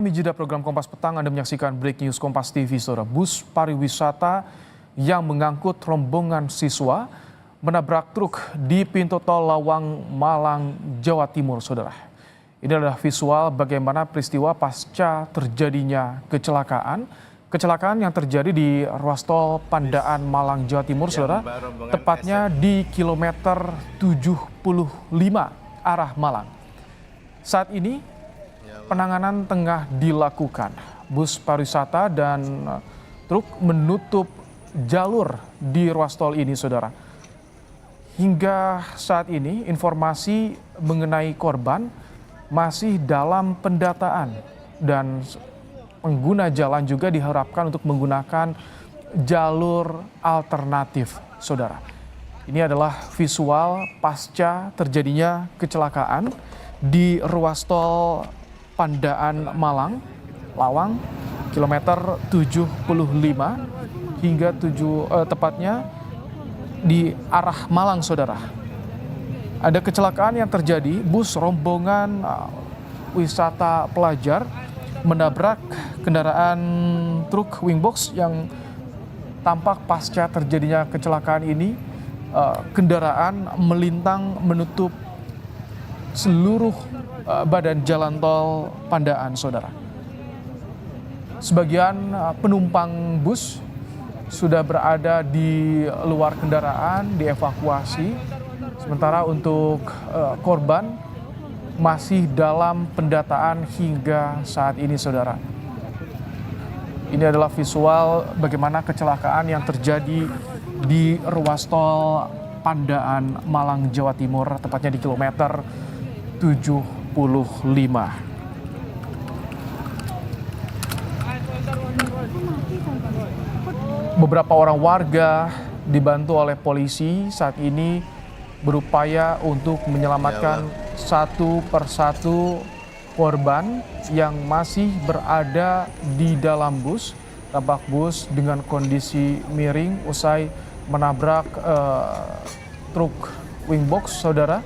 Kami jeda program Kompas Petang, Anda menyaksikan Break News Kompas TV, saudara. Bus pariwisata yang mengangkut rombongan siswa menabrak truk di pintu tol Lawang, Malang, Jawa Timur, saudara. Ini adalah visual bagaimana peristiwa pasca terjadinya kecelakaan. Kecelakaan yang terjadi di ruas tol Pandaan, Malang, Jawa Timur, saudara. Tepatnya di kilometer 75 arah Malang. Saat ini penanganan tengah dilakukan. Bus pariwisata dan truk menutup jalur di ruas tol ini, saudara. Hingga saat ini informasi mengenai korban masih dalam pendataan dan pengguna jalan juga diharapkan untuk menggunakan jalur alternatif, saudara. Ini adalah visual pasca terjadinya kecelakaan di ruas tol Pandaan Malang, Lawang, kilometer 75 hingga tepatnya di arah Malang, saudara. Ada kecelakaan yang terjadi, bus rombongan wisata pelajar menabrak kendaraan truk wingbox yang tampak pasca terjadinya kecelakaan ini. Kendaraan melintang menutup seluruh badan jalan tol Pandaan, saudara. Sebagian penumpang bus sudah berada di luar kendaraan, dievakuasi. Sementara untuk korban masih dalam pendataan hingga saat ini, saudara. Ini adalah visual bagaimana kecelakaan yang terjadi di ruas tol Pandaan, Malang, Jawa Timur, tepatnya di kilometer 75. Beberapa orang warga dibantu oleh polisi saat ini berupaya untuk menyelamatkan satu persatu korban yang masih berada di dalam bus. Tampak bus dengan kondisi miring usai menabrak truk wingbox, saudara.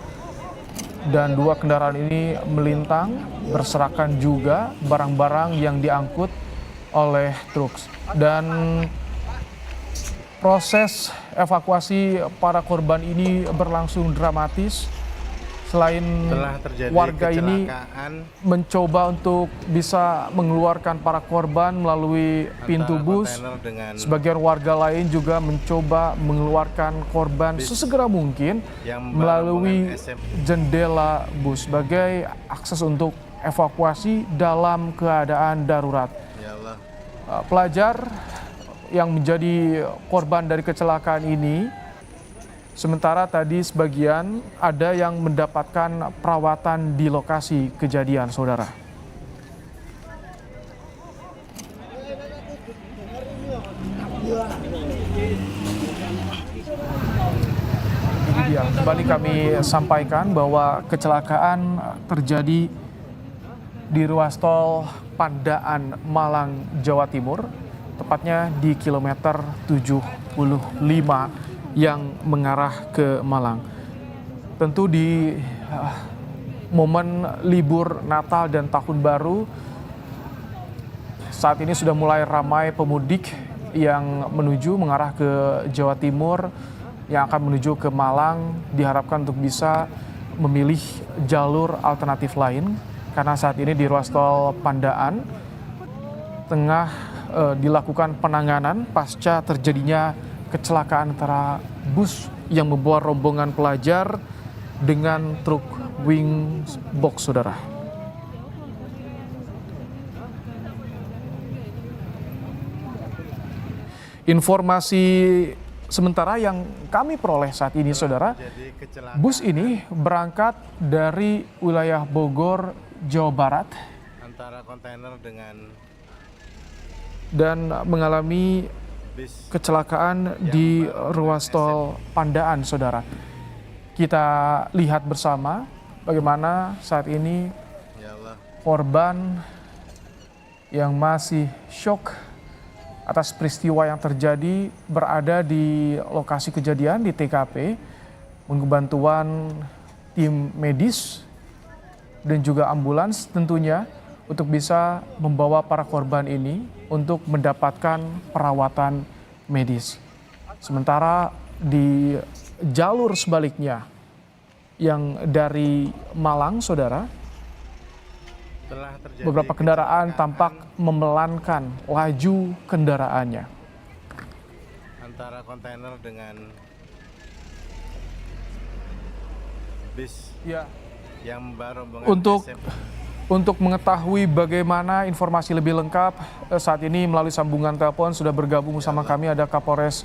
Dan dua kendaraan ini melintang berserakan juga barang-barang yang diangkut oleh truk. Dan proses evakuasi para korban ini berlangsung dramatis. Selain warga ini mencoba untuk bisa mengeluarkan para korban melalui pintu bus, sebagian warga lain juga mencoba mengeluarkan korban sesegera mungkin melalui jendela bus sebagai akses untuk evakuasi dalam keadaan darurat. Pelajar yang menjadi korban dari kecelakaan ini, sementara tadi sebagian ada yang mendapatkan perawatan di lokasi kejadian, saudara. Ini dia, kembali kami sampaikan bahwa kecelakaan terjadi di ruas tol Pandaan, Malang, Jawa Timur, tepatnya di kilometer 75 yang mengarah ke Malang. Tentu di momen libur Natal dan Tahun Baru, saat ini sudah mulai ramai pemudik yang mengarah ke Jawa Timur, yang akan menuju ke Malang, diharapkan untuk bisa memilih jalur alternatif lain. Karena saat ini di ruas tol Pandaan tengah dilakukan penanganan pasca terjadinya kecelakaan antara bus yang membawa rombongan pelajar dengan truk wingbox, saudara. Informasi sementara yang kami peroleh saat ini, saudara, bus ini berangkat dari wilayah Bogor, Jawa Barat, antara kontainer dan mengalami kecelakaan di ruas tol Pandaan, saudara. Kita lihat bersama bagaimana saat ini korban yang masih syok atas peristiwa yang terjadi berada di lokasi kejadian di TKP, menunggu bantuan tim medis dan juga ambulans tentunya untuk bisa membawa para korban ini untuk mendapatkan perawatan medis. Sementara di jalur sebaliknya yang dari Malang, saudara, telah terjadi beberapa kendaraan kecelakaan tampak memelankan laju kendaraannya. antara kontainer dengan bis Ya, yang membawa rombongan Untuk- SM. untuk mengetahui bagaimana informasi lebih lengkap, saat ini melalui sambungan telepon sudah bergabung bersama kami ada Kapolres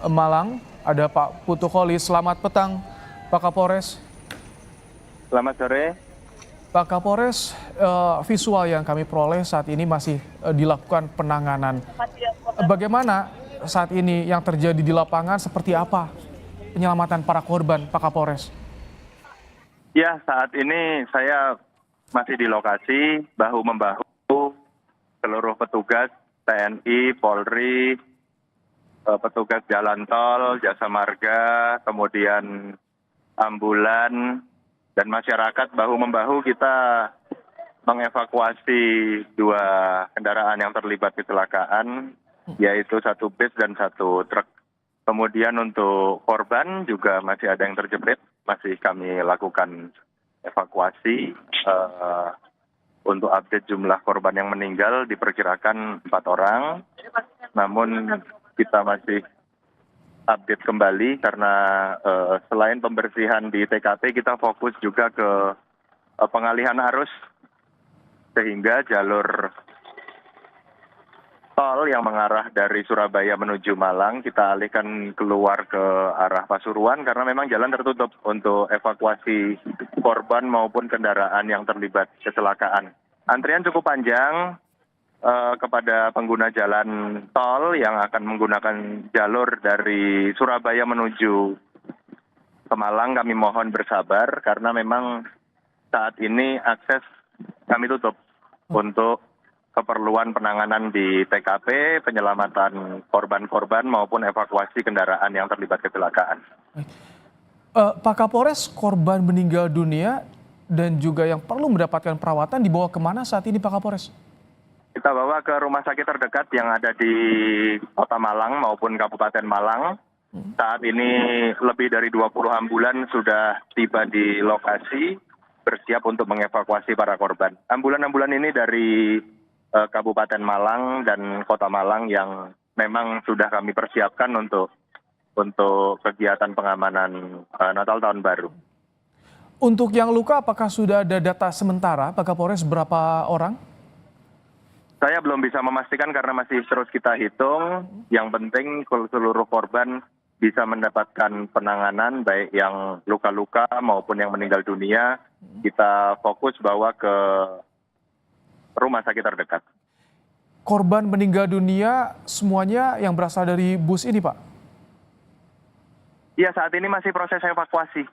Malang, ada Pak Putu Kholis. Selamat petang, Pak Kapolres. Selamat sore. Pak Kapolres, visual yang kami peroleh saat ini masih dilakukan penanganan. Bagaimana saat ini yang terjadi di lapangan, seperti apa penyelamatan para korban, Pak Kapolres? Ya, saat ini saya masih di lokasi bahu-membahu seluruh petugas TNI, Polri, petugas jalan tol, jasa marga, kemudian ambulan, dan masyarakat bahu-membahu kita mengevakuasi 2 kendaraan yang terlibat kecelakaan, yaitu 1 bis dan 1 truk. Kemudian untuk korban juga masih ada yang terjepit, masih kami lakukan evakuasi. Untuk update jumlah korban yang meninggal diperkirakan 4 orang, namun kita masih update kembali karena selain pembersihan di TKP, kita fokus juga ke pengalihan arus, sehingga jalur tol yang mengarah dari Surabaya menuju Malang kita alihkan keluar ke arah Pasuruan karena memang jalan tertutup untuk evakuasi korban maupun kendaraan yang terlibat kecelakaan. Antrian cukup panjang kepada pengguna jalan tol yang akan menggunakan jalur dari Surabaya menuju ke Malang. Kami mohon bersabar karena memang saat ini akses kami tutup untuk keperluan penanganan di TKP, penyelamatan korban-korban maupun evakuasi kendaraan yang terlibat kecelakaan. Pak Kapolres, korban meninggal dunia dan juga yang perlu mendapatkan perawatan dibawa kemana saat ini, Pak Kapolres? Kita bawa ke rumah sakit terdekat yang ada di Kota Malang maupun Kabupaten Malang. Saat ini lebih dari 20 ambulan sudah tiba di lokasi, bersiap untuk mengevakuasi para korban. Ambulan-ambulan ini dari Kabupaten Malang dan Kota Malang yang memang sudah kami persiapkan untuk kegiatan pengamanan Natal Tahun Baru. Untuk yang luka, apakah sudah ada data sementara, Pak Kapolres, berapa orang? Saya belum bisa memastikan karena masih terus kita hitung. Yang penting seluruh korban bisa mendapatkan penanganan, baik yang luka-luka maupun yang meninggal dunia. Kita fokus bawa ke rumah sakit terdekat. Korban meninggal dunia semuanya yang berasal dari bus ini, Pak? Iya, saat ini masih proses evakuasi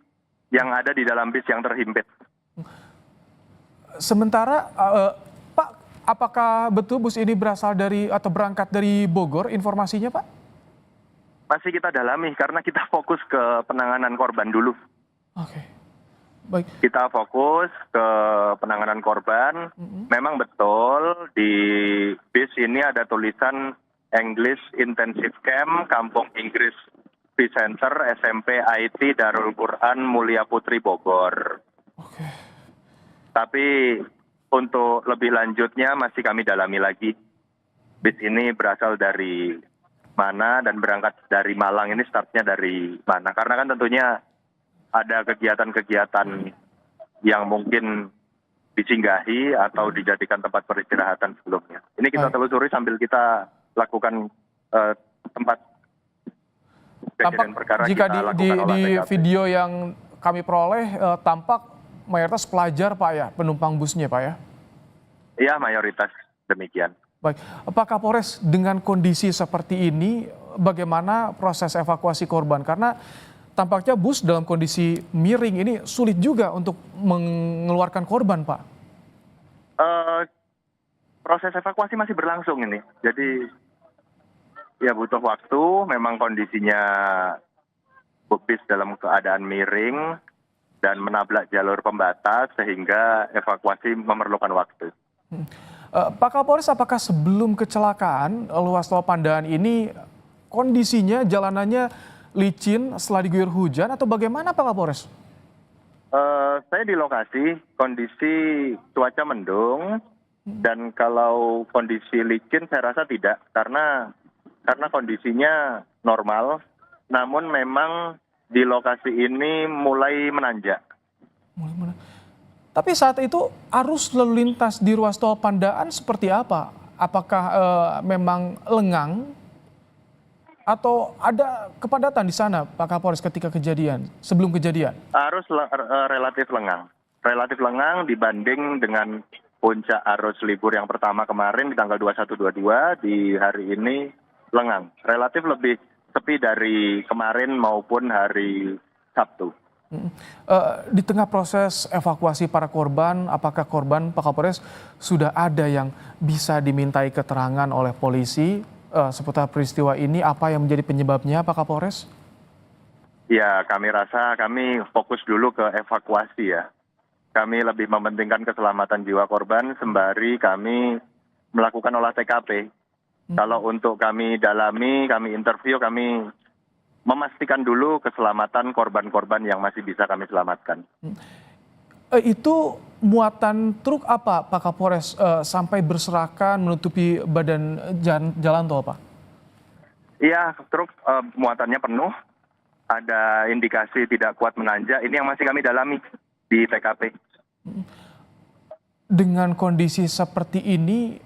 yang ada di dalam bis yang terhimpit. Sementara, Pak, apakah betul bus ini berasal dari atau berangkat dari Bogor informasinya, Pak? Masih kita dalami karena kita fokus ke penanganan korban dulu. Oke. Baik. Kita fokus ke penanganan korban. Memang betul di bis ini ada tulisan English Intensive Camp, Kampung Inggris Peace Center, SMP IT Darul Quran Mulia Putri Bogor. Oke. Tapi untuk lebih lanjutnya masih kami dalami lagi. Bis ini berasal dari mana dan berangkat dari Malang, ini startnya dari mana. Karena kan tentunya ada kegiatan-kegiatan yang mungkin disinggahi atau dijadikan tempat peristirahatan sebelumnya. Ini kita telusuri sambil kita lakukan tempat kejadian perkara. Jika kita lakukan di olah TKP. video yang kami peroleh, tampak mayoritas pelajar, Pak, ya, penumpang busnya, Pak, ya? Iya, mayoritas demikian. Baik, Pak Kapolres, dengan kondisi seperti ini, bagaimana proses evakuasi korban? Karena tampaknya bus dalam kondisi miring ini sulit juga untuk mengeluarkan korban, Pak. Proses evakuasi masih berlangsung ini. Jadi ya butuh waktu, memang kondisinya bis dalam keadaan miring dan menabrak jalur pembatas sehingga evakuasi memerlukan waktu. Pak Kapolres, apakah sebelum kecelakaan ruas tol Pandaan ini kondisinya jalanannya licin setelah diguyur hujan atau bagaimana Pak Kapolres? Saya di lokasi, kondisi cuaca mendung, dan kalau kondisi licin saya rasa tidak, karena kondisinya normal, namun memang di lokasi ini mulai menanjak. Tapi saat itu arus lalu lintas di ruas tol Pandaan seperti apa? Apakah memang lengang atau ada kepadatan di sana Pak Kapolres ketika kejadian, sebelum kejadian? Arus relatif lengang dibanding dengan puncak arus libur yang pertama kemarin di tanggal 21-22, di hari ini lengang. Relatif lebih sepi dari kemarin maupun hari Sabtu. Di tengah proses evakuasi para korban, apakah korban Pak Kapolres sudah ada yang bisa dimintai keterangan oleh polisi seputar peristiwa ini? Apa yang menjadi penyebabnya Pak Kapolres? Ya, kami rasa kami fokus dulu ke evakuasi ya. Kami lebih mementingkan keselamatan jiwa korban sembari kami melakukan olah TKP. Kalau untuk kami dalami, kami interview, kami memastikan dulu keselamatan korban-korban yang masih bisa kami selamatkan. Itu muatan truk apa Pak Kapolres sampai berserakan menutupi badan jalan tol Pak? Iya, truk muatannya penuh, ada indikasi tidak kuat menanjak, ini yang masih kami dalami di TKP. Dengan kondisi seperti ini,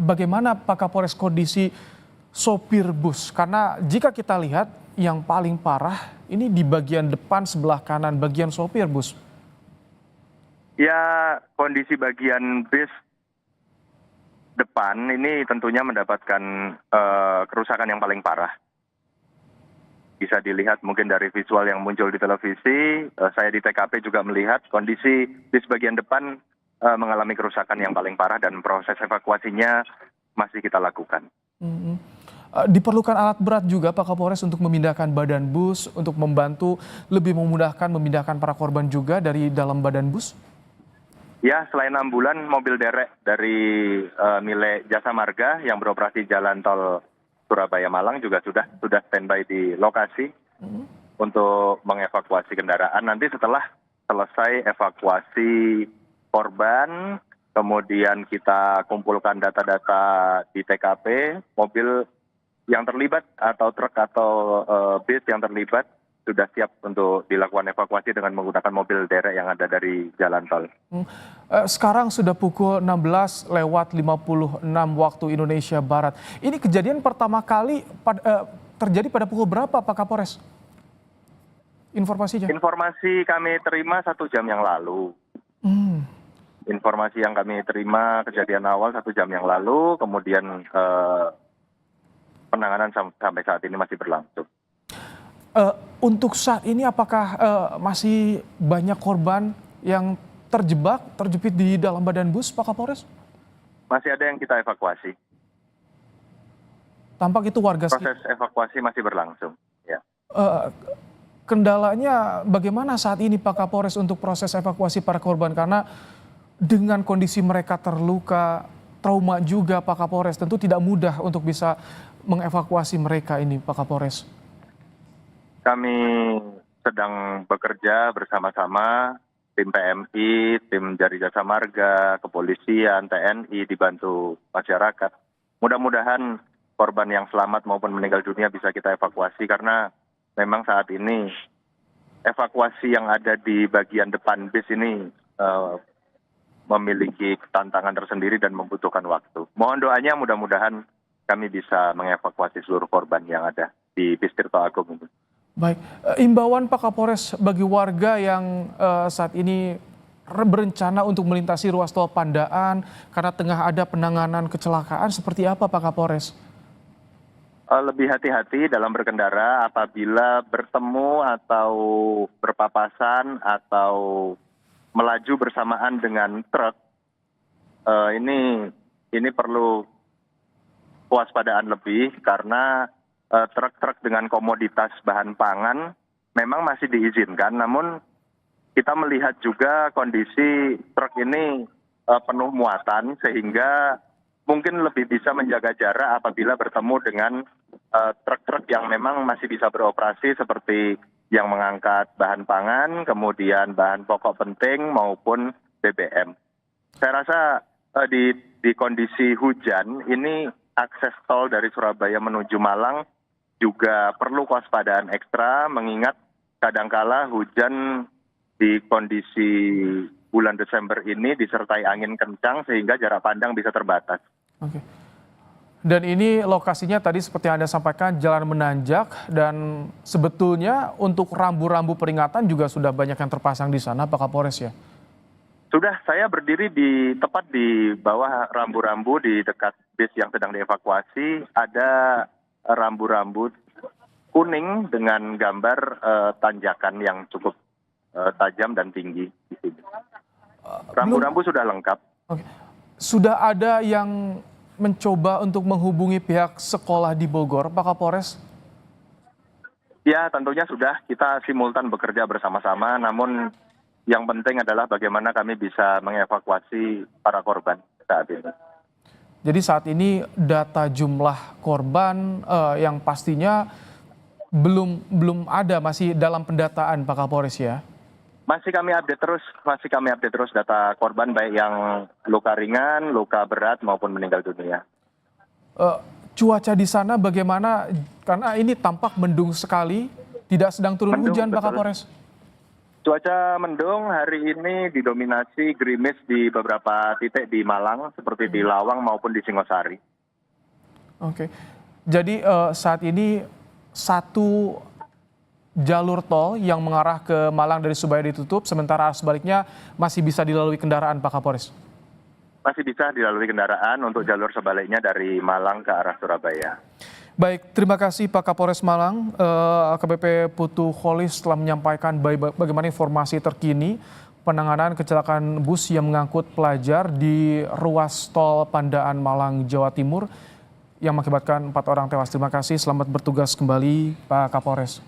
bagaimana Pak Kapolres kondisi sopir bus? Karena jika kita lihat yang paling parah ini di bagian depan sebelah kanan bagian sopir bus. Ya, kondisi bagian bis depan ini tentunya mendapatkan kerusakan yang paling parah. Bisa dilihat mungkin dari visual yang muncul di televisi, saya di TKP juga melihat kondisi bis bagian depan mengalami kerusakan yang paling parah dan proses evakuasinya masih kita lakukan. Diperlukan alat berat juga Pak Kapolres untuk memindahkan badan bus, untuk membantu lebih memudahkan memindahkan para korban juga dari dalam badan bus? Ya, selain ambulan, mobil derek dari milik Jasa Marga yang beroperasi jalan tol Surabaya Malang juga sudah standby di lokasi untuk mengevakuasi kendaraan. Nanti setelah selesai evakuasi korban, kemudian kita kumpulkan data-data di TKP, mobil yang terlibat atau truk atau bis yang terlibat sudah siap untuk dilakukan evakuasi dengan menggunakan mobil derek yang ada dari jalan tol. Sekarang sudah pukul 16:56 waktu Indonesia Barat. Ini kejadian pertama kali terjadi pada pukul berapa Pak Kapolres? Informasinya? Informasi kami terima 1 jam yang lalu. Informasi yang kami terima kejadian awal 1 jam yang lalu, kemudian penanganan sampai saat ini masih berlangsung. Untuk saat ini apakah masih banyak korban yang terjepit di dalam badan bus Pak Kapolres? Masih ada yang kita evakuasi. Tampak itu warga Proses evakuasi masih berlangsung. Ya. Kendalanya bagaimana saat ini Pak Kapolres untuk proses evakuasi para korban? Karena dengan kondisi mereka terluka, trauma juga Pak Kapolres, tentu tidak mudah untuk bisa mengevakuasi mereka ini Pak Kapolres. Kami sedang bekerja bersama-sama tim PMI, tim dari Jasa Marga, kepolisian, TNI dibantu masyarakat. Mudah-mudahan korban yang selamat maupun meninggal dunia bisa kita evakuasi karena memang saat ini evakuasi yang ada di bagian depan bis ini memiliki tantangan tersendiri dan membutuhkan waktu. Mohon doanya mudah-mudahan kami bisa mengevakuasi seluruh korban yang ada di bis Tirto Agung ini. Baik, imbauan Pak Kapolres bagi warga yang saat ini berencana untuk melintasi ruas tol Pandaan karena tengah ada penanganan kecelakaan seperti apa Pak Kapolres? Lebih hati-hati dalam berkendara apabila bertemu atau berpapasan atau melaju bersamaan dengan truk. Ini perlu kewaspadaan lebih karena truk-truk dengan komoditas bahan pangan memang masih diizinkan, namun kita melihat juga kondisi truk ini penuh muatan sehingga mungkin lebih bisa menjaga jarak apabila bertemu dengan truk-truk yang memang masih bisa beroperasi seperti yang mengangkat bahan pangan, kemudian bahan pokok penting maupun BBM. Saya rasa di kondisi hujan ini akses tol dari Surabaya menuju Malang juga perlu kewaspadaan ekstra mengingat kadangkala hujan di kondisi bulan Desember ini disertai angin kencang sehingga jarak pandang bisa terbatas. Oke. Dan ini lokasinya tadi seperti yang Anda sampaikan jalan menanjak dan sebetulnya untuk rambu-rambu peringatan juga sudah banyak yang terpasang di sana Pak Kapolres ya? Sudah, saya berdiri tepat di bawah rambu-rambu di dekat bis yang sedang dievakuasi. Ada rambu-rambu kuning dengan gambar tanjakan yang cukup tajam dan tinggi. Rambu-rambu sudah lengkap. Oke. Sudah ada yang mencoba untuk menghubungi pihak sekolah di Bogor, Pak Kapolres? Ya, tentunya sudah. Kita simultan bekerja bersama-sama, namun yang penting adalah bagaimana kami bisa mengevakuasi para korban saat ini. Jadi saat ini data jumlah korban yang pastinya belum ada, masih dalam pendataan Pak Kapolres ya? Masih kami update terus data korban baik yang luka ringan, luka berat maupun meninggal dunia. Cuaca di sana bagaimana? Karena ini tampak mendung sekali, tidak sedang turun Mendung, hujan Pak betul. Kapolres. Cuaca mendung hari ini didominasi gerimis di beberapa titik di Malang seperti di Lawang maupun di Singosari. Oke, jadi saat ini satu jalur tol yang mengarah ke Malang dari Surabaya ditutup, sementara sebaliknya masih bisa dilalui kendaraan Pak Kapolres? Masih bisa dilalui kendaraan untuk jalur sebaliknya dari Malang ke arah Surabaya. Baik, terima kasih Pak Kapolres Malang. AKBP Putu Kholis telah menyampaikan bagaimana informasi terkini penanganan kecelakaan bus yang mengangkut pelajar di ruas tol Pandaan Malang, Jawa Timur yang mengakibatkan 4 orang tewas. Terima kasih, selamat bertugas kembali Pak Kapolres.